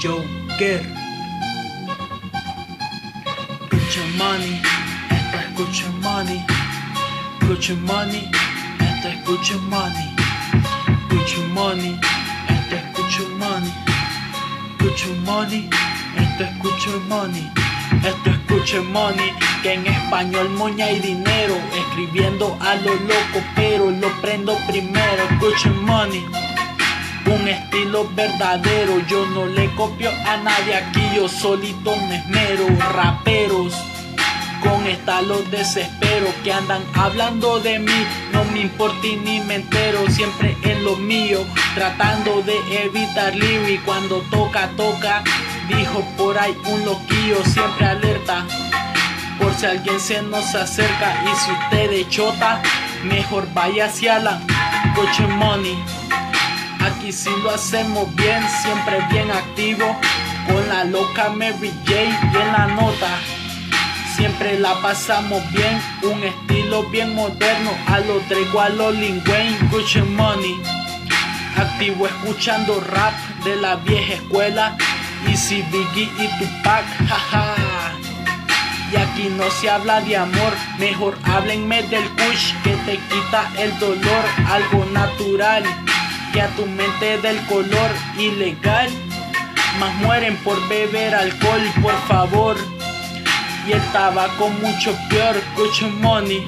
Joker. Escucha money, esto escucha money. Escucha money, esto escucha money. Escucha money, esto escucha money. Escucha money, esto escucha money. Esto escucha money, que en español moña y dinero. Escribiendo a lo loco, pero lo prendo primero. Escucha money, un estilo verdadero. Yo no le copio a nadie aquí, yo solito me esmero. Raperos con esta los desespero, que andan hablando de mí, no me importa y ni me entero. Siempre en lo mío, tratando de evitar lío, y cuando toca, toca. Dijo por ahí un loquillo, siempre alerta por si alguien se nos acerca. Y si usted es chota, mejor vaya hacia la Coche Money. Aquí sí lo hacemos bien, siempre bien activo, con la loca Mary J y en la nota. Siempre la pasamos bien, un estilo bien moderno, a lo Drake, a lo Lil Wayne. Coche Money, activo escuchando rap de la vieja escuela. Y si Biggie y Tupac, jaja. Y aquí no se habla de amor, mejor háblenme del kush, que te quita el dolor. Algo natural, que a tu mente del color ilegal. Más mueren por beber alcohol, por favor. Y el tabaco mucho peor. Coche Money,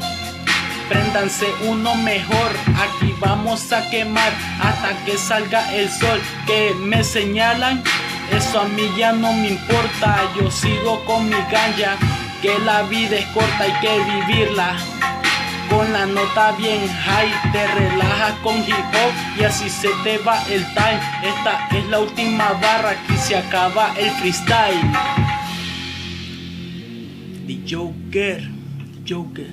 préndanse uno mejor. Aquí vamos a quemar hasta que salga el sol. Que me señalan, eso a mí ya no me importa. Yo sigo con mi ganja, que la vida es corta, hay que vivirla. Con la nota bien high, te relajas con hip hop y así se te va el time. Esta es la última barra, aquí se acaba el freestyle. The Joker, Joker.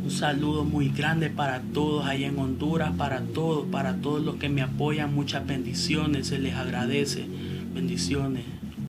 Un saludo muy grande para todos allá en Honduras, para todos los que me apoyan. Muchas bendiciones, se les agradece. Bendiciones.